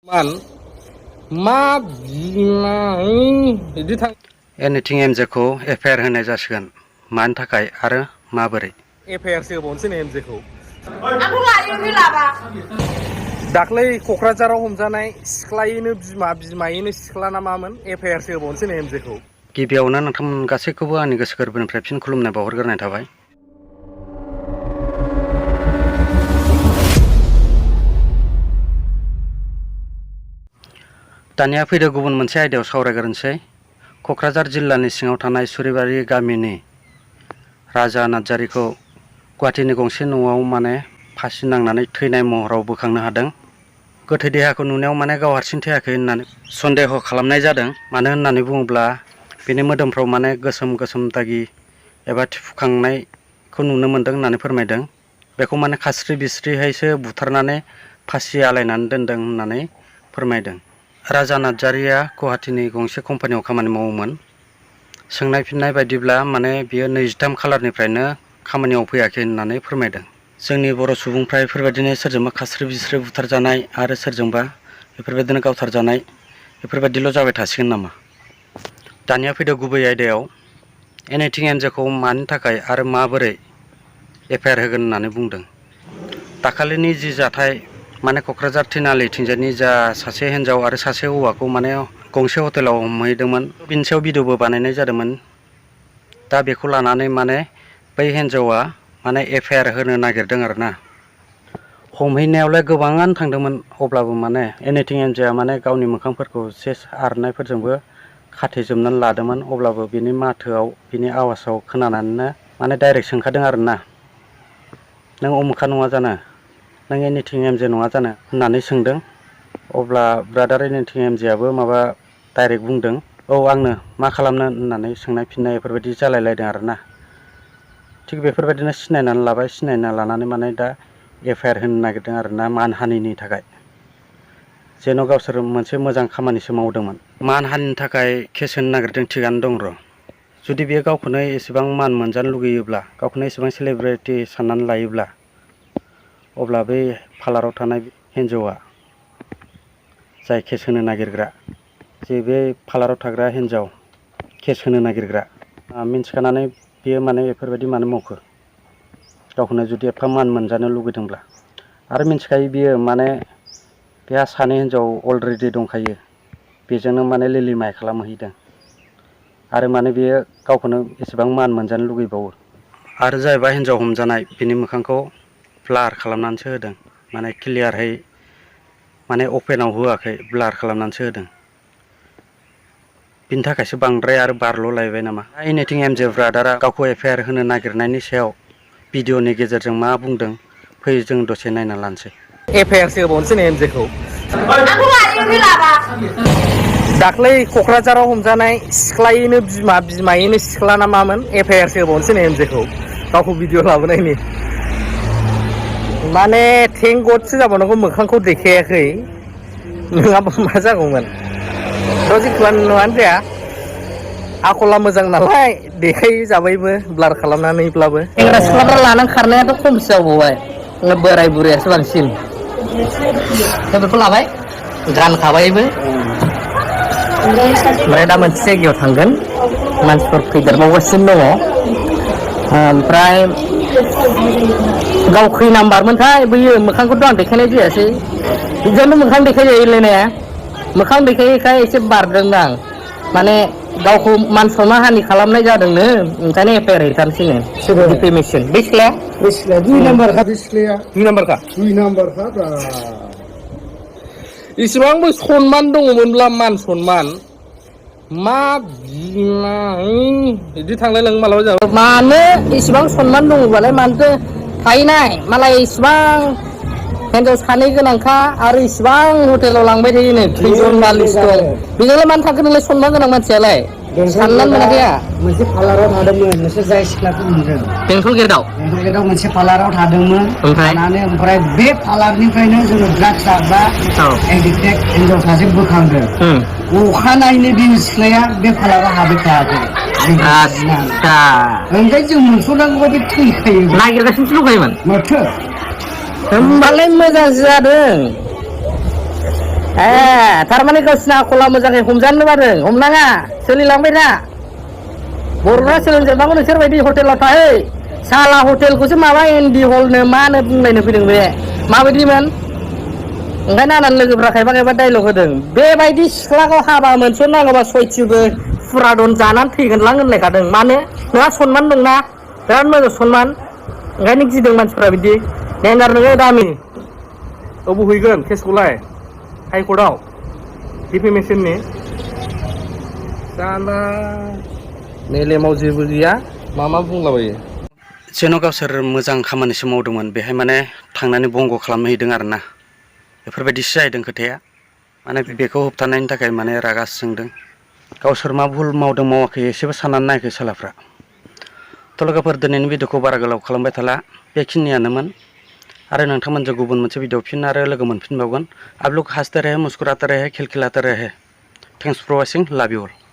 मान मा बिदि थां एनिथिं एमजेखौ एफआइआर होनाय जासिगोन मानि थाखाय आरो माबोरै एफआइआर सो होबावनोसै नो एमजेखौ आंखौ लायोनो लाबा दाख्लै क'क्राझाराव हमजानाय सिख्लायैनो बिमायैनो सिख्ला ना मामोन एफआइआर सो होबावनोसै नो एमजेखौ गिबियावनो नोंथांमोन गासैखौबो आंनि गोसो गोरबोनिफ्राय फिन खुलुमनाय बावहरग्रोनाय थाबाय। दानिया फैदो गुबुन मोनसे आयदायाव सावरायग्रोनोसै। क'क्राझार जिल्लानि सिङाव थानाय सुरिबारि गामिनि राजा नार्जारिखौ गुवाहाटीनि गंसे न'आव फासि नांनानै थैनाय महराव बोखांनो हादों। गोथै देहाखौ नुनायाव गाव हारसिं थैयाखै होननानै सन्देह खालामनाय जादों। मानो होननानै बुङोब्ला बेनि मोदोमफ्राव गोसोम गोसोम दागि एबा थिफुखांनायखौ नुनो मोन्दों होननानै फोरमायदों। बेखौ खास्रि बिस्रिहायसो बुथारनानै फासि आलायनानै दोनदों होननानै फोरमायदों। राजा नार्जारिया गुवाहाटीनि गंसे कम्पानियाव खामानि मावोमोन। सोंनाय फिननाय बायदिब्ला बियो 23 खालारनिफ्रायनो खामानियाव फैयाखै होननानै फोरमायदों। जोंनि बर' सुबुंफ्रा बेफोरबायदिनो सोरजोंबा खास्रि बिस्रि बुथारजानाय आरो सोरजोंबा बेफोरबायदिनो गावथारजानाय बेफोरबायदिल' जाबाय थासिगोन नामा? दानिया फैदो गुबै आयदायाव। एनिथिं एमजेखौ मानि थाखाय आरो माबोरै एफआइआर होगोन होननानै बुंदों। दाखालिनि जि जाथाय क'क्राझार थिनालिथिंजायनि जा सासे हिन्जाव आरो सासे हौवाखौ गंसे हटेलाव हमहैदोंमोन। बिनि सायाव भिडिअबो बानायनाय जादोंमोन। दा बेखौ लानानै बै हिन्जावा एफआइआर होनो नागिरदों आरोना। हमहैनायावलाय गोबाङानो थांदोंमोन, अब्लाबो एनिथिं एमजेआ गावनि मोखांफोरखौ सेस आर'नाइफोरजोंबो खाथेजोबनानै लादोंमोन। अब्लाबो बिनि माथोआव बिनि आवाजाव खोनानानैनो डाइरेक्ट सोंखादों आरोना, नों उमुखा नङा जानो, नों एनिथिं एमजे नङा जानो होननानै सोंदों। अब्ला ब्रादार एनिथिं एमजेआबो डाइरेक्ट बुंदों, औ आंनो, मा खालामनो होननानै सोंनाय फिननाय बेफोरबायदि जालायलायदों आरोना। थिग बेफोरबायदिनो सिनायनानै लाबाय। सिनायना लानानै दा एफआइआर होनो नागिरदों आरोना, मानहानिनि थाखाय। जेन' गावसोर मोनसे मोजां खामानिसो मावदोंमोन। मानहानिनि थाखाय केस होनो नागिरदों, थिगानो दं र'। जुदि बेयो गावखौनो एसेबां मान मोनजानो लुगैयोब्ला, गावखौनो एसेबां सेलेब्रिटि साननानै लायोब्ला, अब्ला बै पार्लाराव थानाय हिन्जावा, जाय केस होनो नागिरग्रा, जे बे पार्लाराव थाग्रा हिन्जाव केस होनो नागिरग्रा, मिन्थिखानानै बियो बेफोरबायदि मानो मावखो? गावखौनो जुदि एफा मान मोनजानो लुगैदोंब्ला। आरो मिन्थिखायो बियो बेहा सानै हिन्जाव अलरेडि दंखायो। बेजोंनो लिलिमाय खालामहैदों। आरो बियो गावखौनो एसेबां मान मोनजानो लुगैबावो। आरो जायबा हिन्जाव हमजानाय, बिनि मोखांखौ ब्लार खालामनानैसो होदों। क्लियारहै अपेनाव होआखै, ब्लार खालामनानैसो होदों। बिनि थाखायसो बांद्राय आरो बारल'लायबाय नामा? एनिथिं एमजे ब्रादारा गावखौ एफआइआर होनो नागिरनायनि सायाव भिडिअनि गेजेरजों मा बुंदों, फै जों दसे नायना लानोसै। एफआइआर सो होबावनोसै नो एमजेखौ आंखौ लायोनो लाबा दाख्लै क'क्राझाराव हमजानाय सिख्लायैनो बिमायैनो सिख्ला ना मामोन एफआइआर सो होबावनोसै नो एमजेखौ गावखौ भिडिअ लाबोनायनि। थेंक गडसो जाबावनांगौ मोखांखौ देखायाखै, नङाबा मा जागौमोन। जिखुनु नङानो जाया, आखला मोजां नालाय देखाय जाबायबो ब्लार खालामनानैब्लाबो। सेंग्रा सिख्लाफ्रा लानानै खारनायाथ' खमसो जाबावबाय, बोराय बुरैयासो बांसिन। बेफोरखौ लाबाय, गानखाबायबो। ओमफ्राय दा मोनसे जायगायाव थांगोन, मानसिफोर फैदेरबावगासिनो दङ। ओमफ्राय गाव खै नाम्बारमोनथाय बैयो, मोखांखौथ' आं देखायनाय जायासै। बिदिनो मोखां देखायजायोलायनाया, मोखां देखायैखाय एसे बारदों आं। गावखौ मान सनमान हानि खालामनाय जादोंनो, ओंखायनो एफआइआर हैथारसैनो। डिफेमेसन। बे सिख्लाया दुइ नाम्बारखा, बे सिख्लाया दुइ नाम्बारखा इसिबांबो सनमान दङमोनब्ला, मान सनमान, मा बिदि थांलायलाङो मालाबा जाबाय। मानो इसिबां सनमान दङबालाय मानोथो थाहैनाय? मालाय इसिबां हिन्जाव सानै गोनांखा आरो इसिबां हटेलाव लांबाय थायोनो, खैजन मालिस दं। बेजोंलाय मानो थांखो नोंलाय सनमान गोनां मानसियालाय? साननानै मोनाखै आं। मोनसे पार्लाराव थादोंमोन, नोंसोर जाय सिख्लाखौ नुदों। बेंटल गेटआव मोनसे पार्लाराव थादोंमोन। ओमफ्राय बे पार्लारनिफ्रायनो जोङो ड्राग्स जाग्रा एडिक्टेड हिन्जाव सासे बोखांदों। अखानायैनो बे सिख्लाया बे पार्लाराव हाबबाय थायाखै। ओमफ्राय जों मोनस'नांगौ बायदि थैखायो, नागिरगासिनोसो दंखायोमोन माथो। होमबालाय मोजांसो जादों। थारमाने गावसिना आखला मोजाङै हमजानो बादों हमनाङा सोलिलांबाय था बर'फ्रा सोलोंजोबनांगौ नोंसोर बायदि हटेलाव थाहै साला हटेलखौसो माबा एनडि हलनो मा होनो बुंलायनो फैदों बे माबायदिमोन ओंखायनो आंना लोगोफ्रा खायफा खायफा डाइलग होदों बेबायदि सिख्लाखौ हाबा मोनसननांगौबा सयथिबो फुरादन जानानै थैगोनलां होनलायखादों मानो नोंहा सनमान दंना बिराद मोजां सनमान ओंखायनो गिदों मानसिफ्रा बिदि डेन्जार नोङो दामि अबाव हैगोन केसखौलाय हाइकर्टआव डिफेमेसननि साला मेलेमाव जेबो गैया मा बुंलाबायो जेन' गावसोर मोजां खामानिसो मावदोंमोन बेहाय माने थांनानै बंग खालामहैदों आरोना बेफोरबायदिसो जाहैदों खोथाया माने बेखौ होबथानायनि थाखाय माने रागा जोंदों गावसोर मा भुल मावदों मावाखै एसेबो साननानै नायाखै सालाफ्रा थ' लोगोफोर दिनैनि भिडिअखौ बारा गोलाव खालामबाय थाला बेखिनियानोमोन आरो नोंथांमोनजों गुबुन मोनसे भिडिअ फिन आरो लोगो मोनफिनबावगोन आप लोग हंसते रहे मुस्कुराते रहे खिलखिलाते रहे thanks for watching love you all